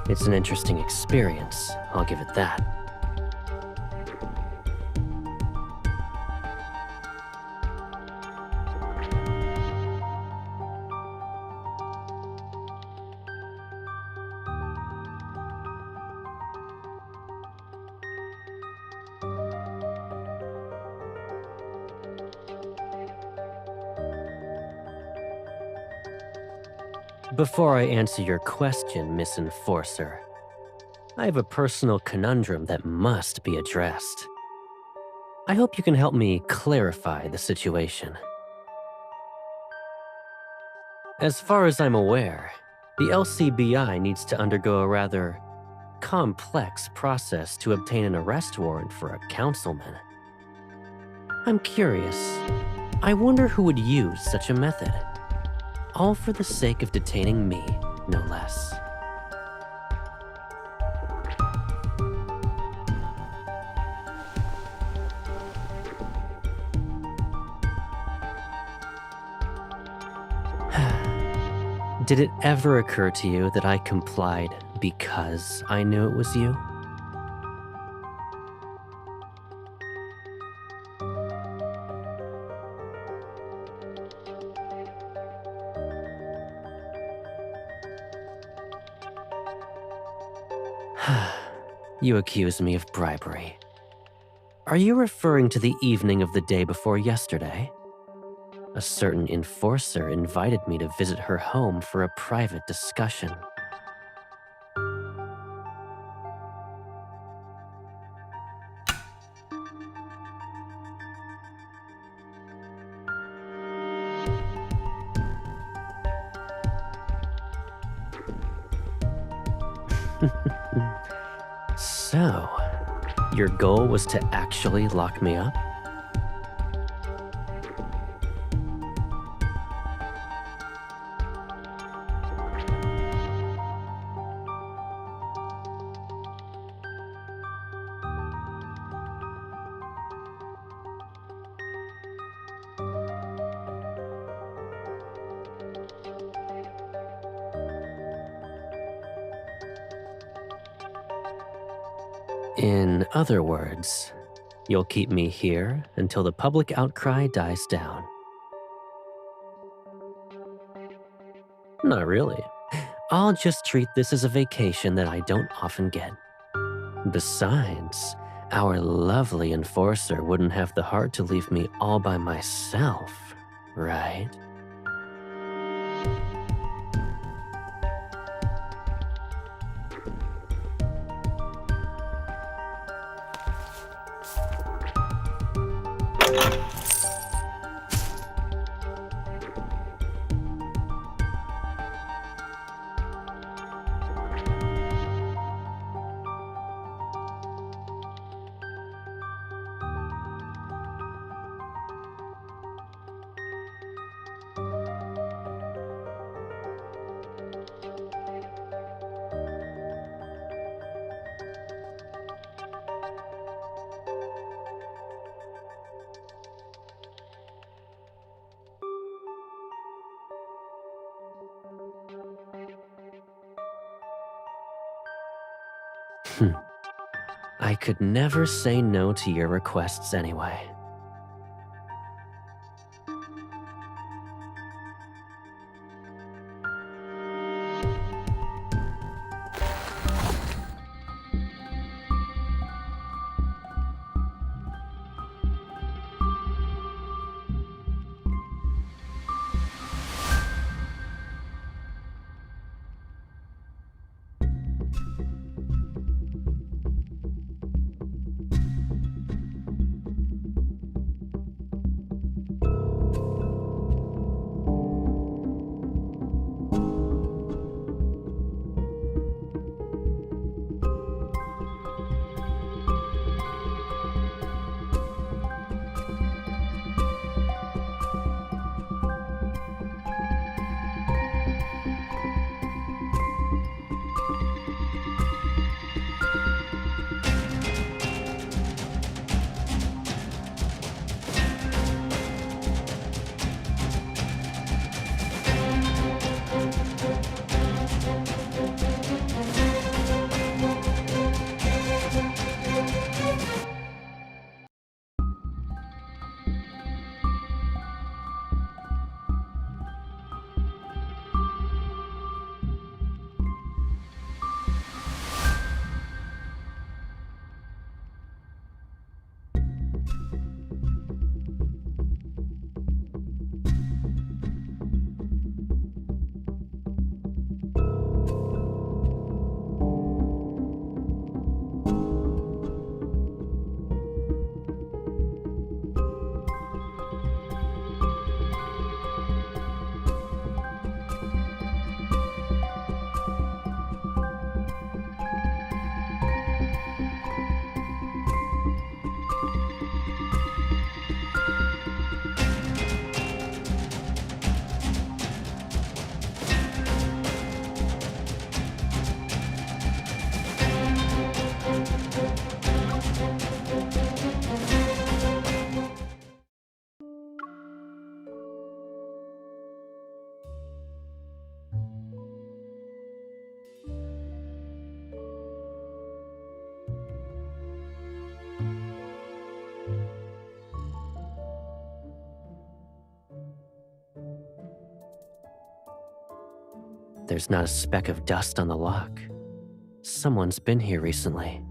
It's an interesting experience, I'll give it that. Before I answer your question, Miss Enforcer, I have a personal conundrum that must be addressed. I hope you can help me clarify the situation. As far as I'm aware, the LCBI needs to undergo a rather complex process to obtain an arrest warrant for a councilman. I'm curious. I wonder who would use such a method. All for the sake of detaining me, no less. Did it ever occur to you that I complied because I knew it was you? You accuse me of bribery. Are you referring to the evening of the day before yesterday? A certain enforcer invited me to visit her home for a private discussion. So, your goal was to actually lock me up? In other words, you'll keep me here until the public outcry dies down. Not really. I'll just treat this as a vacation that I don't often get. Besides, our lovely enforcer wouldn't have the heart to leave me all by myself, right? I could never say no to your requests anyway. There's not a speck of dust on the lock. Someone's been here recently.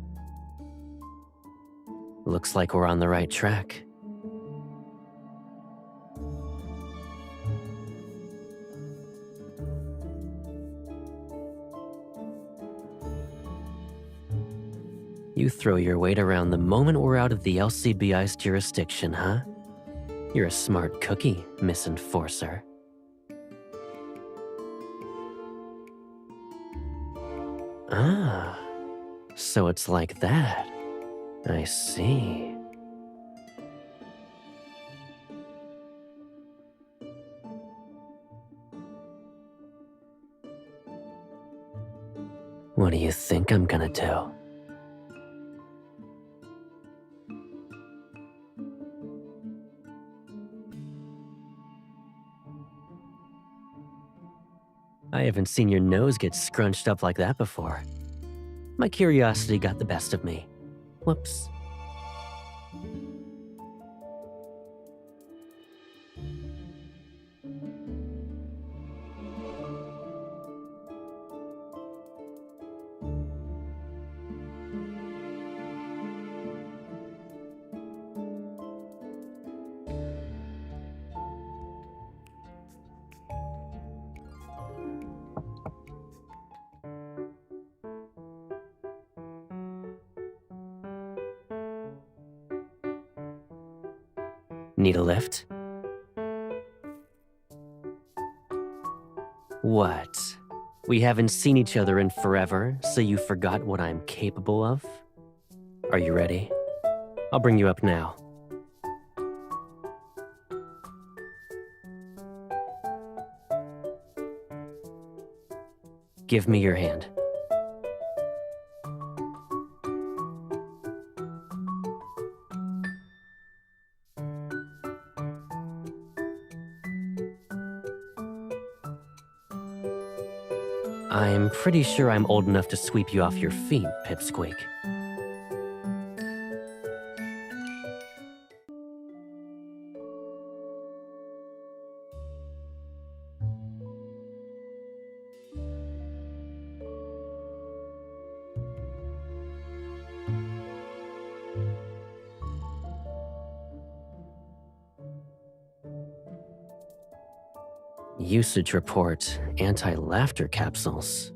Looks like we're on the right track. You throw your weight around the moment we're out of the LCBI's jurisdiction, huh? You're a smart cookie, Miss Enforcer. Ah, so it's like that. I see. What do you think I'm gonna do? I haven't seen your nose get scrunched up like that before. My curiosity got the best of me. Whoops. Need a lift? What? We haven't seen each other in forever, so you forgot what I'm capable of? Are you ready? I'll bring you up now. Give me your hand. I'm pretty sure I'm old enough to sweep you off your feet, Pipsqueak. Usage report, anti-laughter capsules.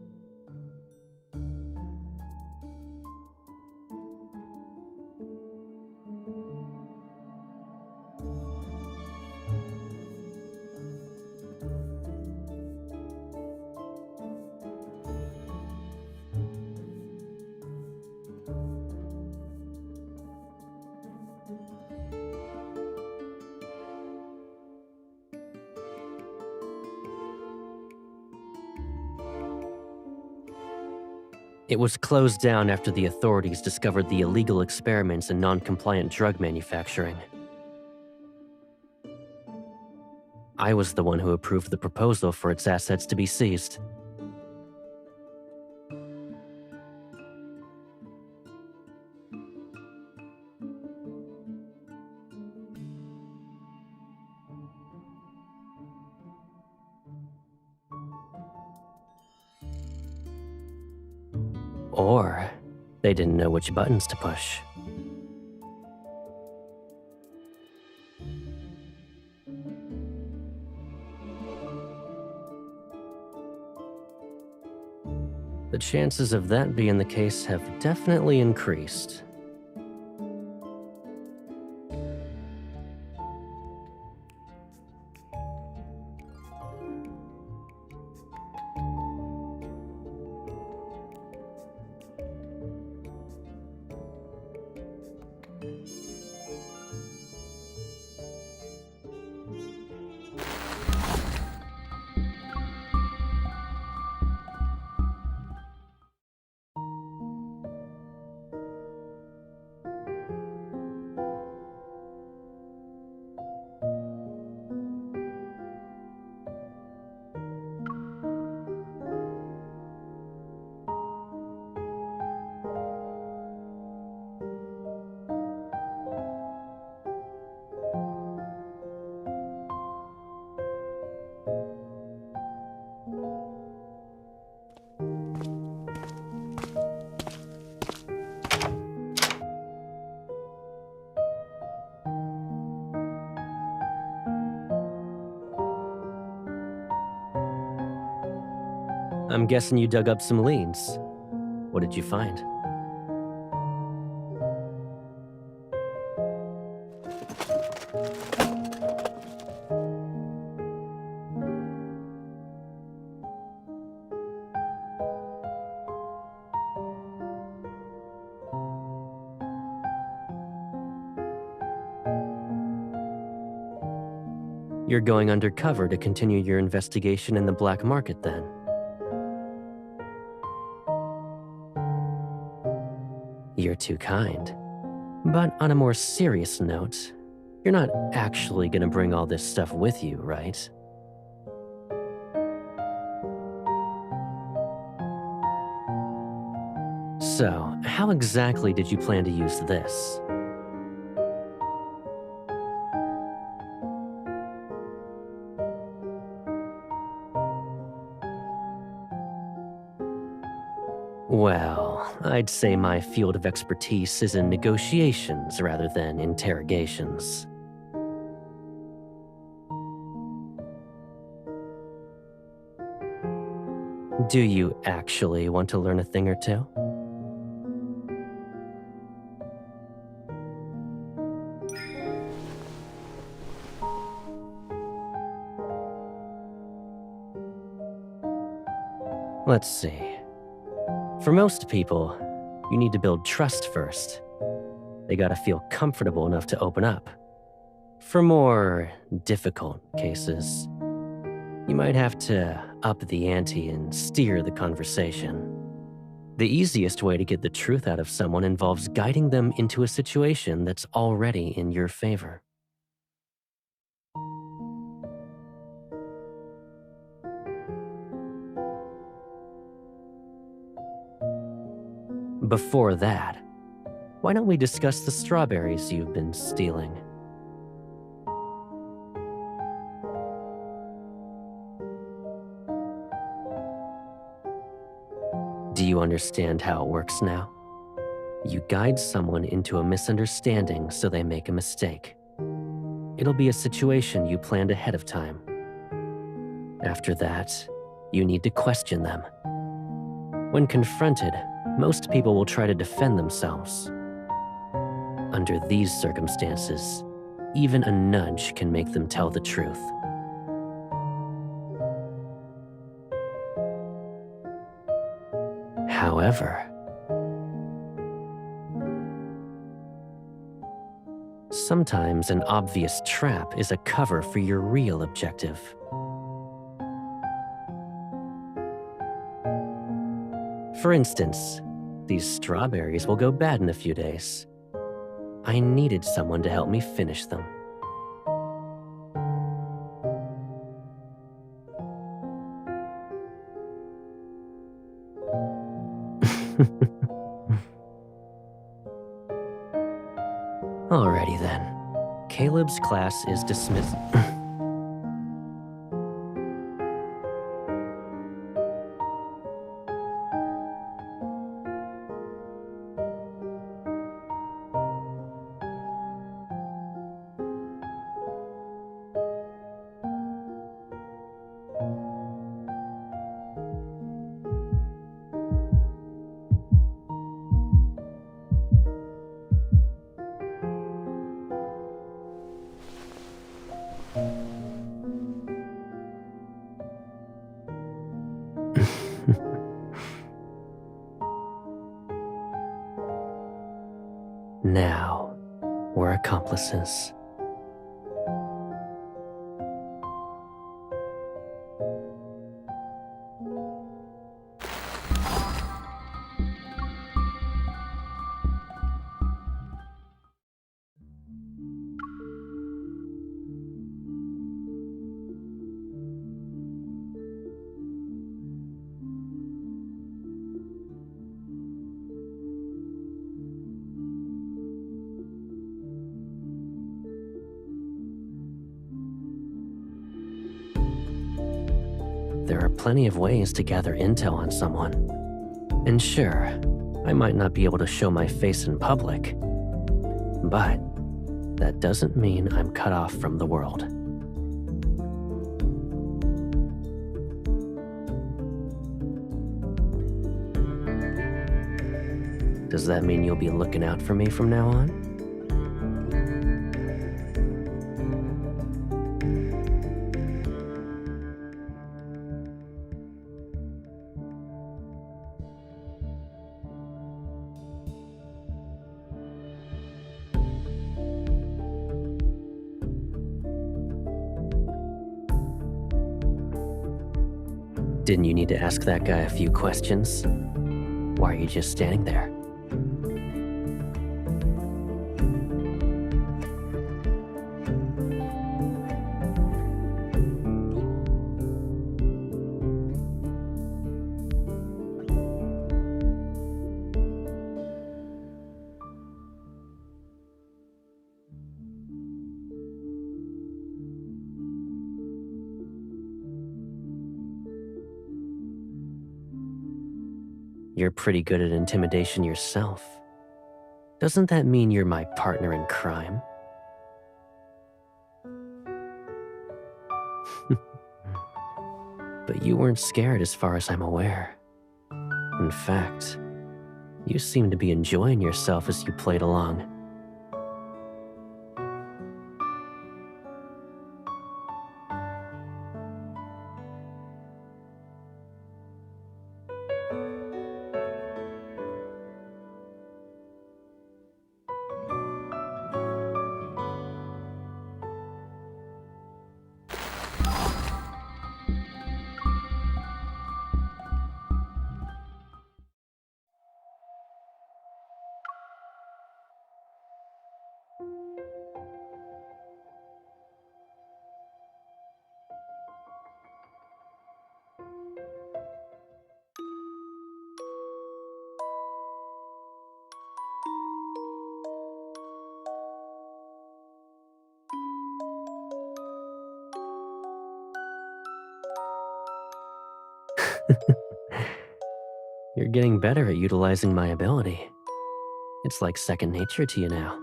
It was closed down after the authorities discovered the illegal experiments in non-compliant drug manufacturing. I was the one who approved the proposal for its assets to be seized. Or they didn't know which buttons to push. The chances of that being the case have definitely increased. I'm guessing you dug up some leads. What did you find? You're going undercover to continue your investigation in the black market, then? You're too kind. But on a more serious note, you're not actually gonna bring all this stuff with you, right? So, how exactly did you plan to use this? Well, I'd say my field of expertise is in negotiations rather than interrogations. Do you actually want to learn a thing or two? Let's see. For most people, you need to build trust first. They gotta feel comfortable enough to open up. For more difficult cases, you might have to up the ante and steer the conversation. The easiest way to get the truth out of someone involves guiding them into a situation that's already in your favor. Before that, why don't we discuss the strawberries you've been stealing? Do you understand how it works now? You guide someone into a misunderstanding so they make a mistake. It'll be a situation you planned ahead of time. After that, you need to question them. When confronted, most people will try to defend themselves. Under these circumstances, even a nudge can make them tell the truth. However, sometimes an obvious trap is a cover for your real objective. For instance, these strawberries will go bad in a few days. I needed someone to help me finish them. Alrighty then. Caleb's class is dismissed. accomplices. There are plenty of ways to gather intel on someone. And sure, I might not be able to show my face in public, but that doesn't mean I'm cut off from the world. Does that mean you'll be looking out for me from now on? Didn't you need to ask that guy a few questions? Why are you just standing there? You're pretty good at intimidation yourself. Doesn't that mean you're my partner in crime? But you weren't scared as far as I'm aware. In fact, you seemed to be enjoying yourself as you played along. You're getting better at utilizing my ability. It's like second nature to you now.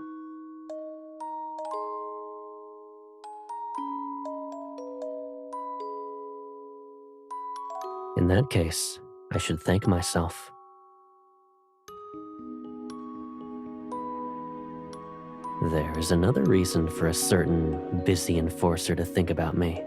In that case, I should thank myself. There is another reason for a certain busy enforcer to think about me.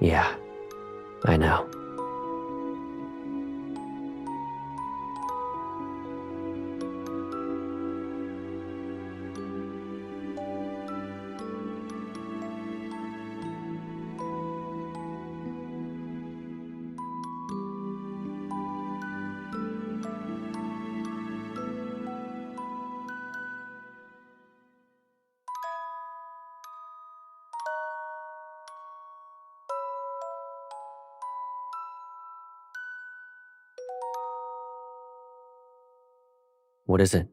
Yeah, I know. What is it?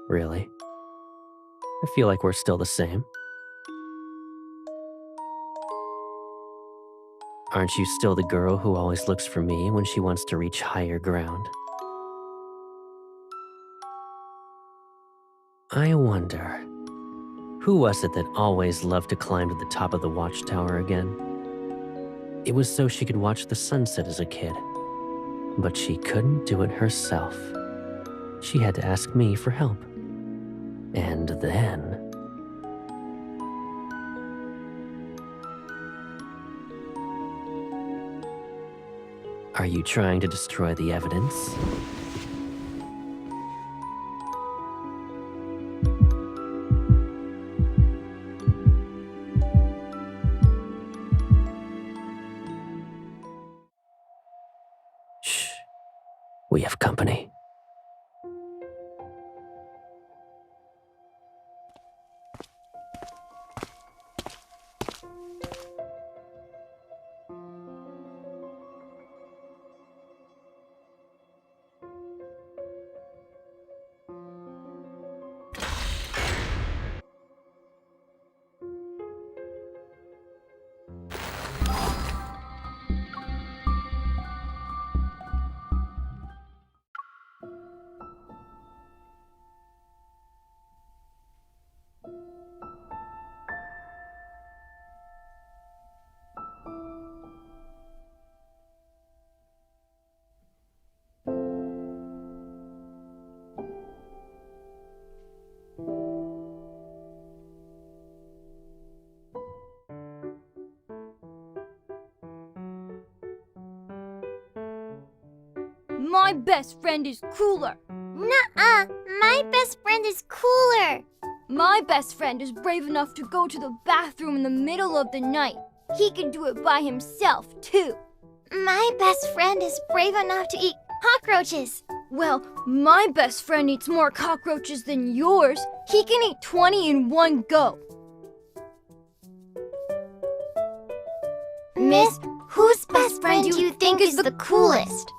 Really? I feel like we're still the same. Aren't you still the girl who always looks for me when she wants to reach higher ground? I wonder, who was it that always loved to climb to the top of the watchtower again? It was so she could watch the sunset as a kid, but she couldn't do it herself. She had to ask me for help. And then... Are you trying to destroy the evidence? Shh. We have company. My best friend is cooler. Nuh-uh, my best friend is cooler. My best friend is brave enough to go to the bathroom in the middle of the night. He can do it by himself, too. My best friend is brave enough to eat cockroaches. Well, my best friend eats more cockroaches than yours. He can eat 20 in one go. Miss, whose best friend do you think is the coolest?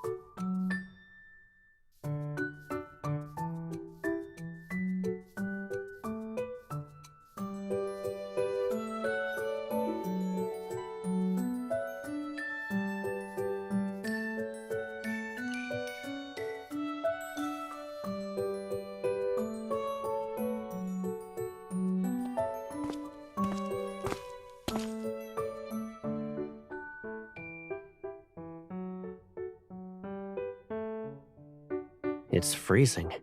It's freezing.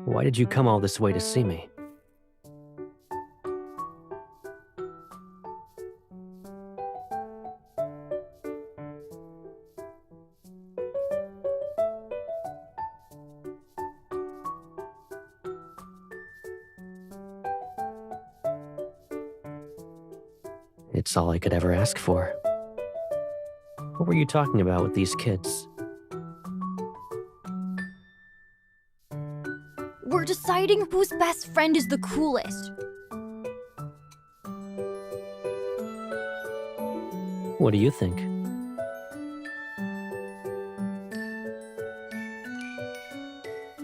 Why did you come all this way to see me? It's all I could ever ask for. What were you talking about with these kids? We're deciding whose best friend is the coolest. What do you think?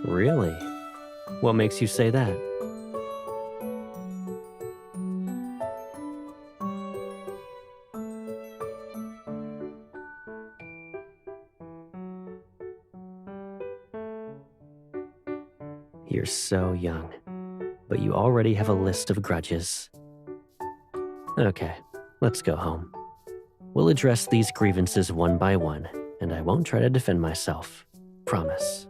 Really? What makes you say that? You're so young, but you already have a list of grudges. Okay, let's go home. We'll address these grievances one by one, and I won't try to defend myself. Promise.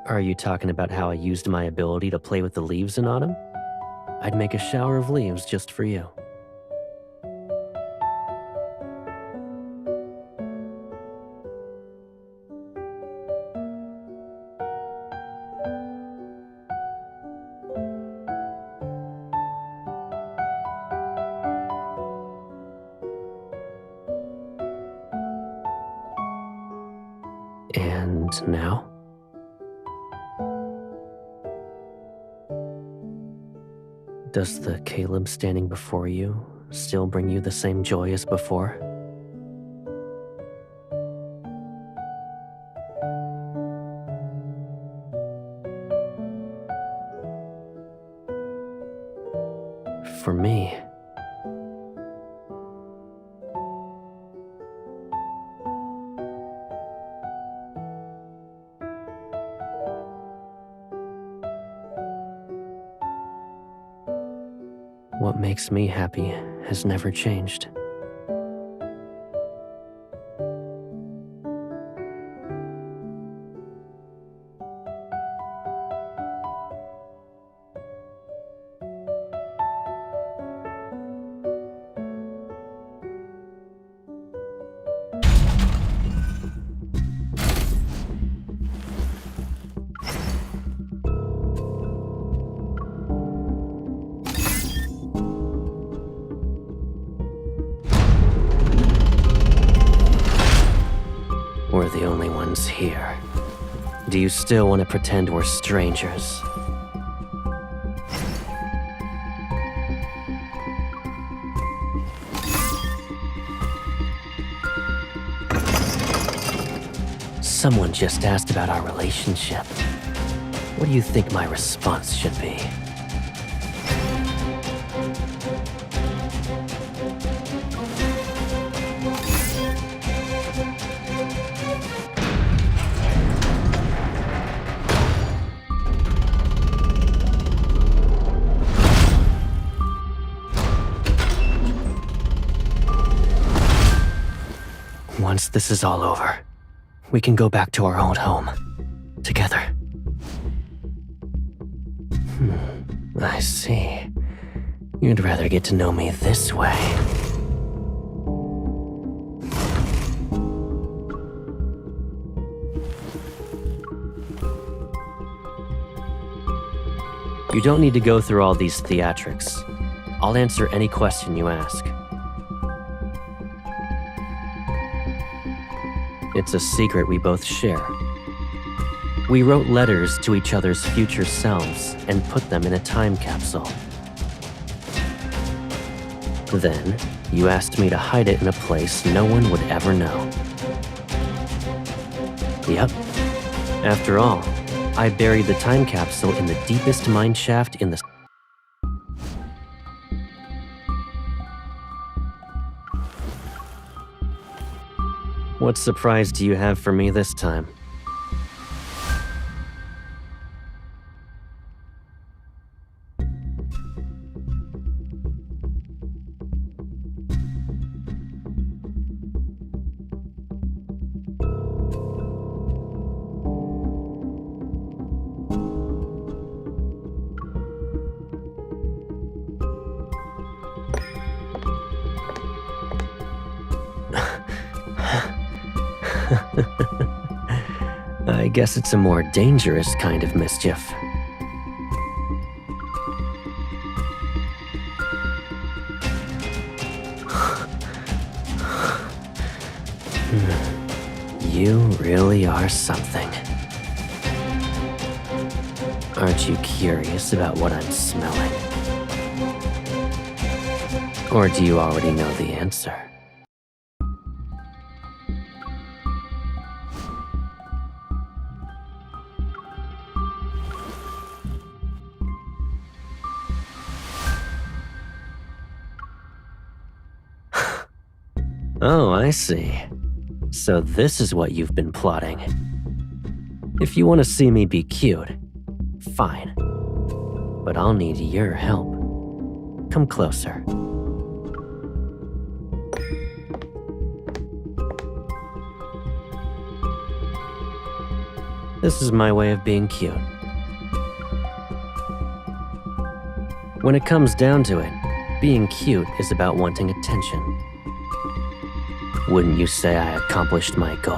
Are you talking about how I used my ability to play with the leaves in autumn? I'd make a shower of leaves just for you. And now? Does the Caleb standing before you still bring you the same joy as before? For me, what makes me happy has never changed. We're the only ones here. Do you still want to pretend we're strangers? Someone just asked about our relationship. What do you think my response should be? Once this is all over, we can go back to our old home. Together. I see. You'd rather get to know me this way. You don't need to go through all these theatrics. I'll answer any question you ask. It's a secret we both share. We wrote letters to each other's future selves and put them in a time capsule. Then, you asked me to hide it in a place no one would ever know. Yep. After all, I buried the time capsule in the deepest mine shaft in the... What surprise do you have for me this time? I guess it's a more dangerous kind of mischief. You really are something. Aren't you curious about what I'm smelling? Or do you already know the answer? Oh, I see. So this is what you've been plotting. If you want to see me be cute, fine. But I'll need your help. Come closer. This is my way of being cute. When it comes down to it, being cute is about wanting attention. Wouldn't you say I accomplished my goal?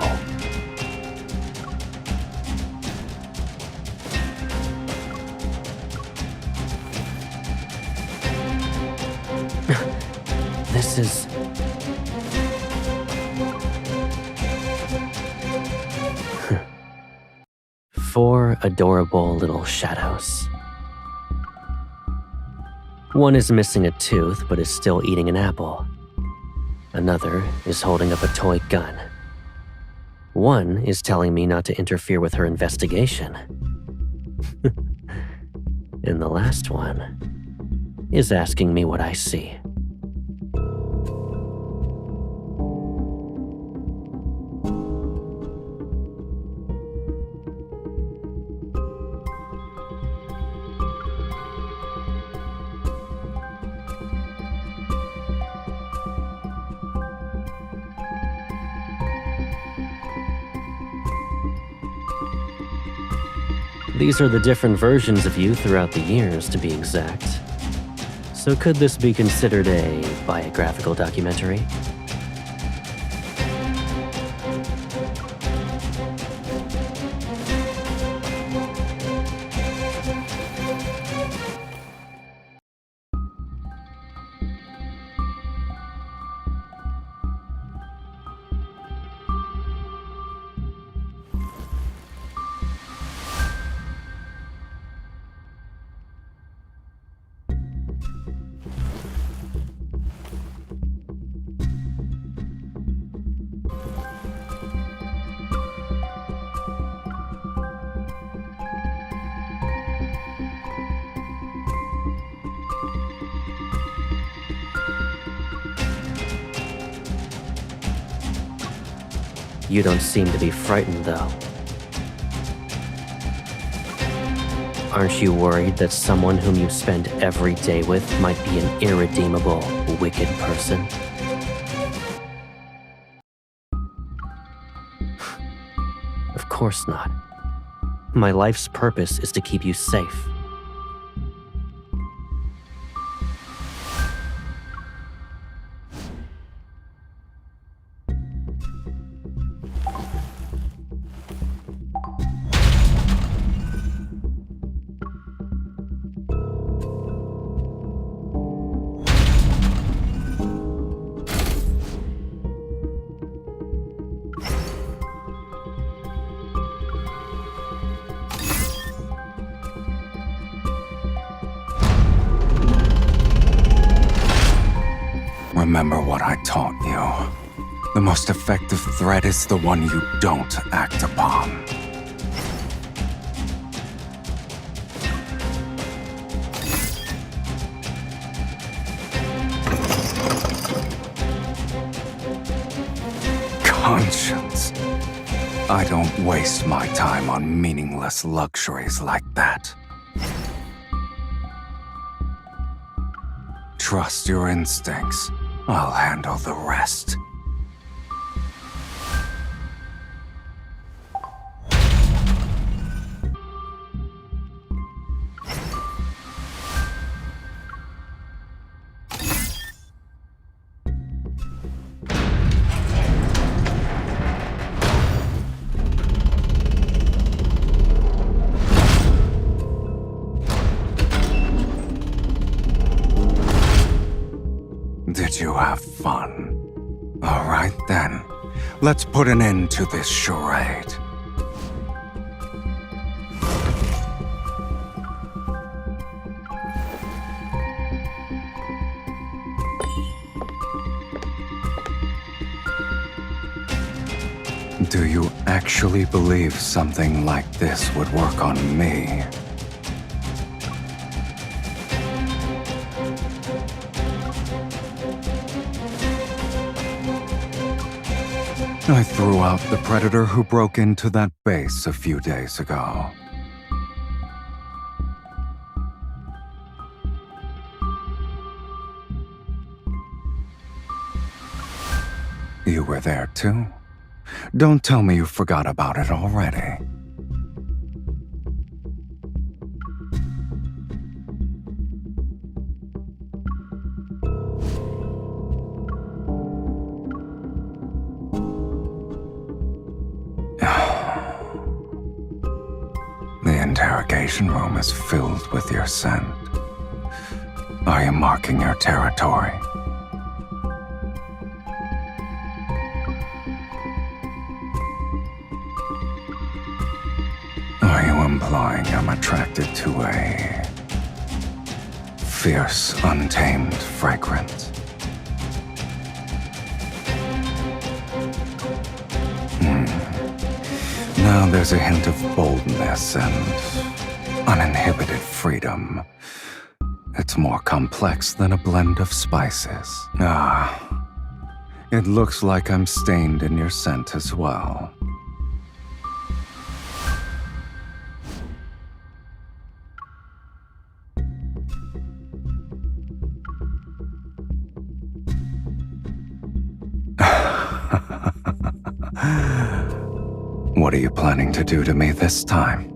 This is... 4 adorable little shadows. One is missing a tooth but is still eating an apple. Another is holding up a toy gun. One is telling me not to interfere with her investigation. And the last one is asking me what I see. These are the different versions of you throughout the years, to be exact. So could this be considered a biographical documentary? You don't seem to be frightened, though. Aren't you worried that someone whom you spend every day with might be an irredeemable, wicked person? Of course not. My life's purpose is to keep you safe. Remember what I taught you. The most effective threat is the one you don't act upon. Conscience. I don't waste my time on meaningless luxuries like that. Trust your instincts. I'll handle the rest. Did you have fun? All right then, let's put an end to this charade. Do you actually believe something like this would work on me? I threw out the predator who broke into that base a few days ago. You were there too? Don't tell me you forgot about it already. The interrogation room is filled with your scent. Are you marking your territory? Are you implying I'm attracted to a fierce, untamed fragrance. Now there's a hint of boldness and uninhibited freedom. It's more complex than a blend of spices. It looks like I'm stained in your scent as well. What are you planning to do to me this time?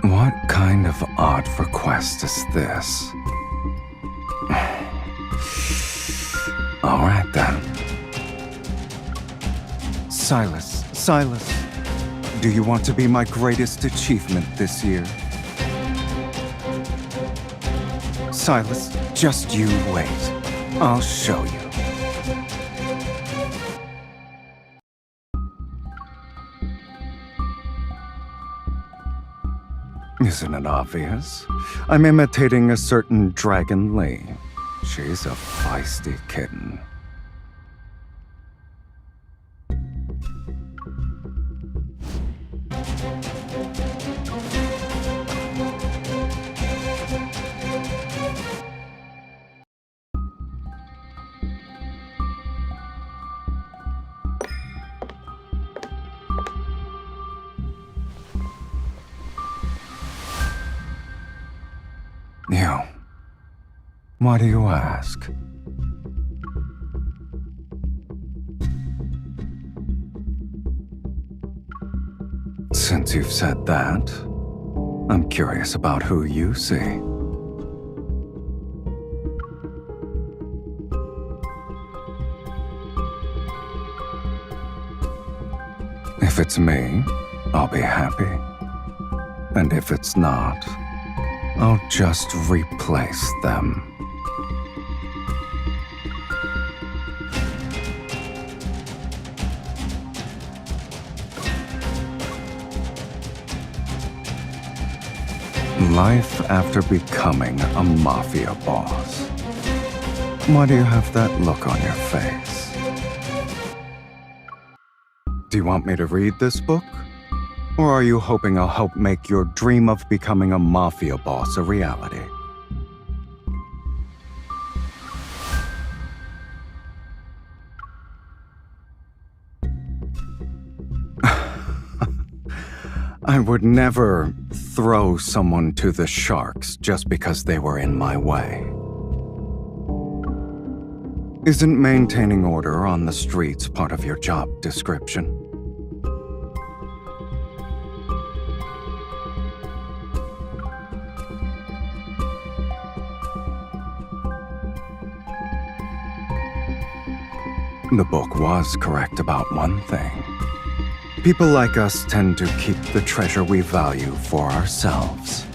What kind of odd request is this? All right then. Silas, do you want to be my greatest achievement this year? Silas, just you wait. I'll show you. Isn't it obvious? I'm imitating a certain Dragon Lee. She's a feisty kitten. You. Why do you ask? Since you've said that, I'm curious about who you see. If it's me, I'll be happy. And if it's not, I'll just replace them. Life after becoming a mafia boss. Why do you have that look on your face? Do you want me to read this book? Or are you hoping I'll help make your dream of becoming a mafia boss a reality? I would never throw someone to the sharks just because they were in my way. Isn't maintaining order on the streets part of your job description? The book was correct about one thing. People like us tend to keep the treasure we value for ourselves.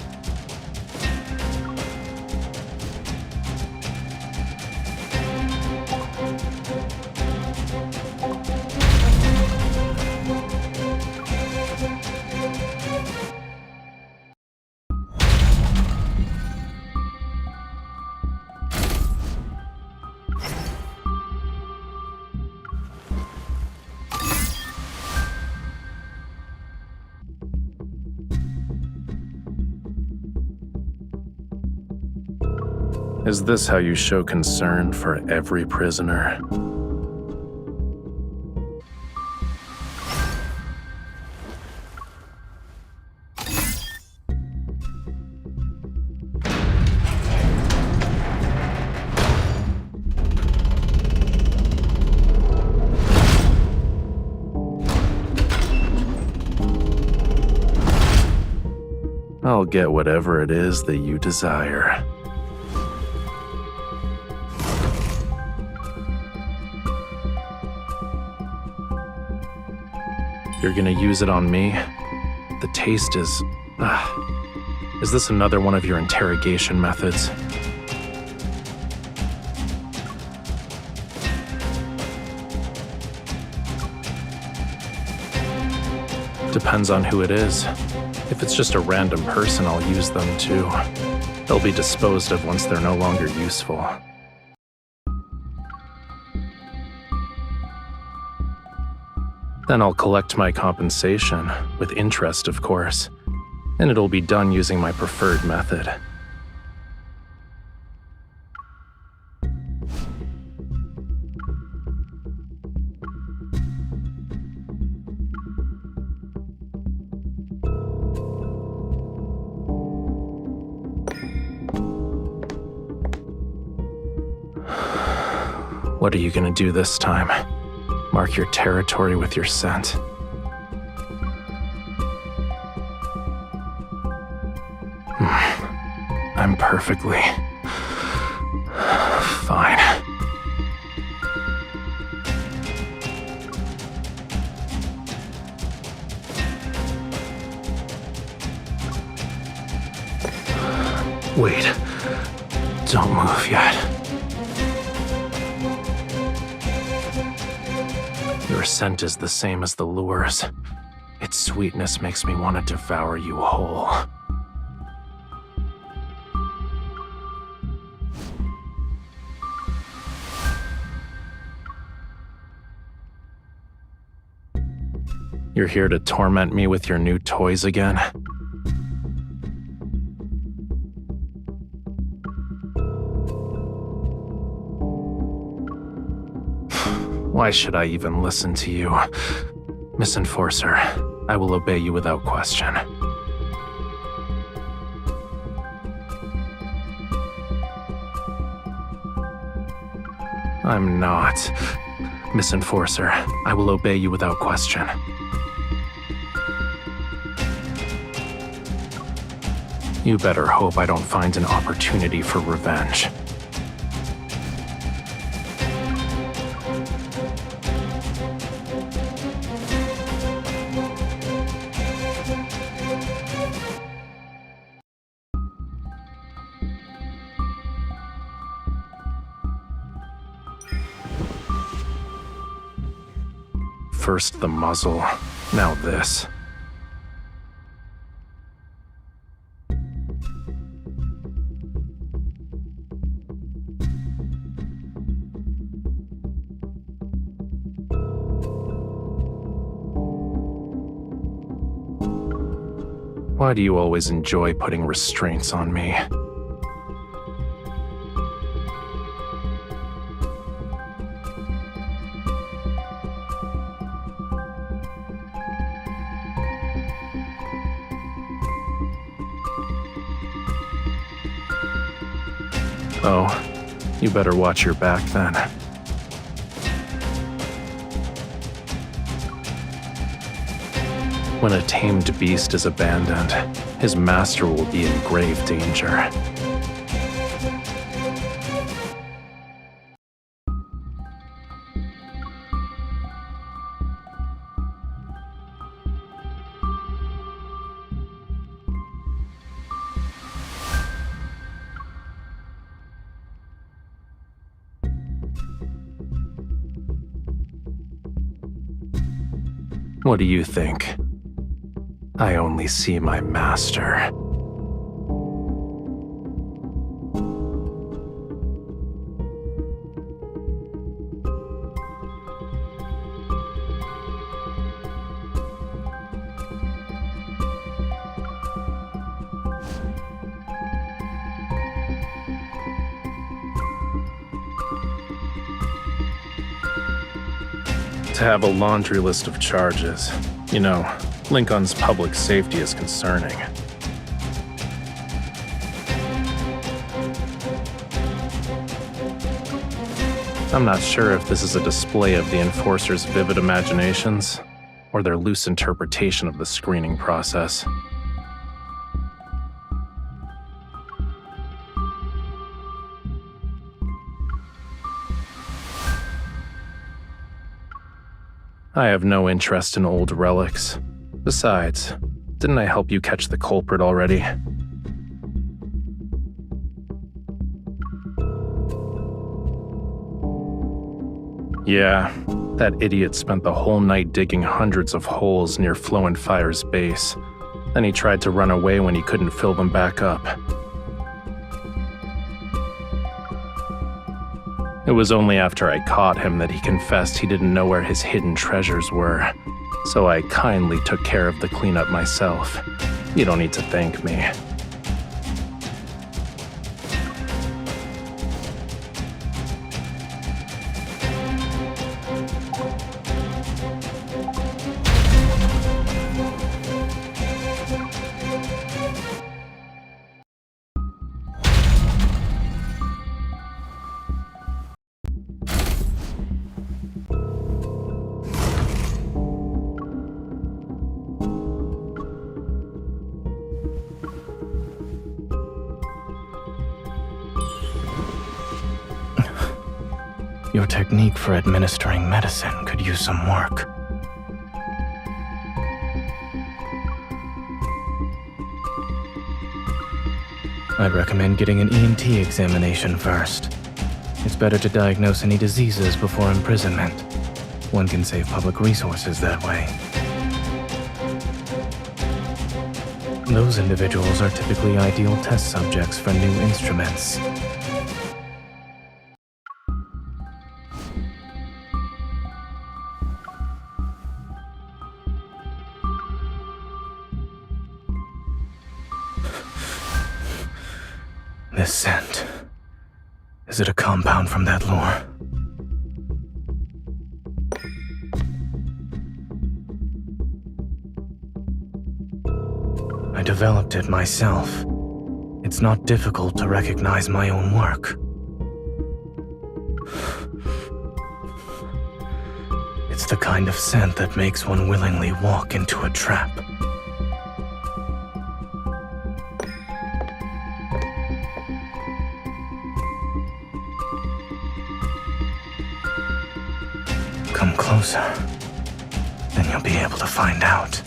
Is this how you show concern for every prisoner? I'll get whatever it is that you desire. You're gonna use it on me? The taste is... Is this another one of your interrogation methods? Depends on who it is. If it's just a random person, I'll use them too. They'll be disposed of once they're no longer useful. Then I'll collect my compensation, with interest, of course, and it'll be done using my preferred method. What are you gonna do this time? Mark your territory with your scent. I'm perfectly fine. Wait, don't move yet. Your scent is the same as the lure's. Its sweetness makes me want to devour you whole. You're here to torment me with your new toys again? Why should I even listen to you? Miss Enforcer, I will obey you without question. I'm not. Miss Enforcer, I will obey you without question. You better hope I don't find an opportunity for revenge. First the muzzle, now this. Why do you always enjoy putting restraints on me? Oh, you better watch your back then. When a tamed beast is abandoned, his master will be in grave danger. What do you think? I only see my master. To have a laundry list of charges. You know, Lincoln's public safety is concerning. I'm not sure if this is a display of the Enforcer's vivid imaginations, or their loose interpretation of the screening process. I have no interest in old relics. Besides, didn't I help you catch the culprit already? Yeah, that idiot spent the whole night digging hundreds of holes near Flo and Fire's base. Then he tried to run away when he couldn't fill them back up. It was only after I caught him that he confessed he didn't know where his hidden treasures were, so I kindly took care of the cleanup myself. You don't need to thank me. Your technique for administering medicine could use some work. I'd recommend getting an ENT examination first. It's better to diagnose any diseases before imprisonment. One can save public resources that way. Those individuals are typically ideal test subjects for new instruments. This scent. Is it a compound from that lure? I developed it myself. It's not difficult to recognize my own work. It's the kind of scent that makes one willingly walk into a trap. Come closer, then you'll be able to find out.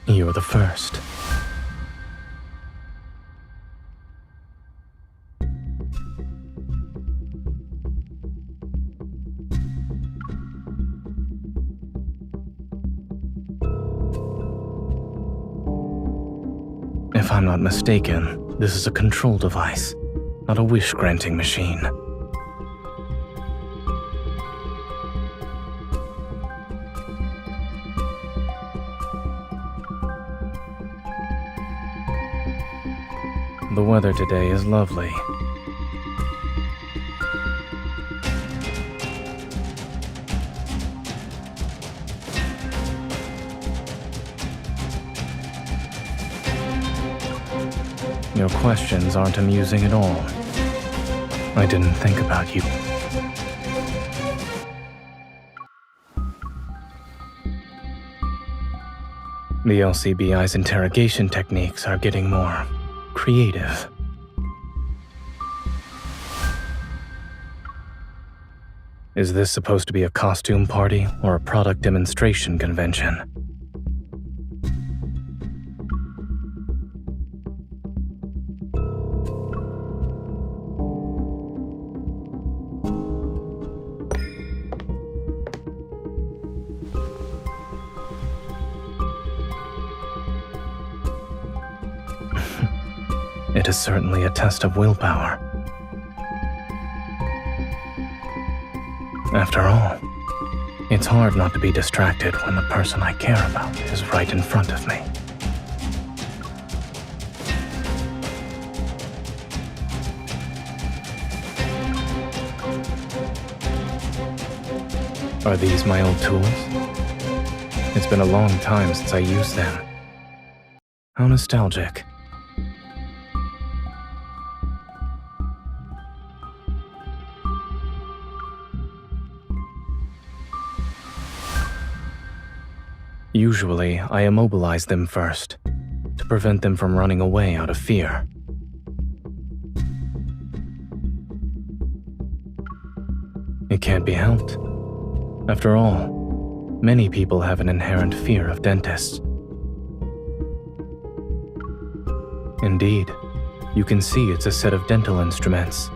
You're the first. If I'm not mistaken, this is a control device, not a wish-granting machine. The weather today is lovely. Your questions aren't amusing at all. I didn't think about you. The LCBI's interrogation techniques are getting more creative. Is this supposed to be a costume party or a product demonstration convention? It is certainly a test of willpower. After all, it's hard not to be distracted when the person I care about is right in front of me. Are these my old tools? It's been a long time since I used them. How nostalgic. Usually, I immobilize them first, to prevent them from running away out of fear. It can't be helped. After all, many people have an inherent fear of dentists. Indeed, you can see it's a set of dental instruments.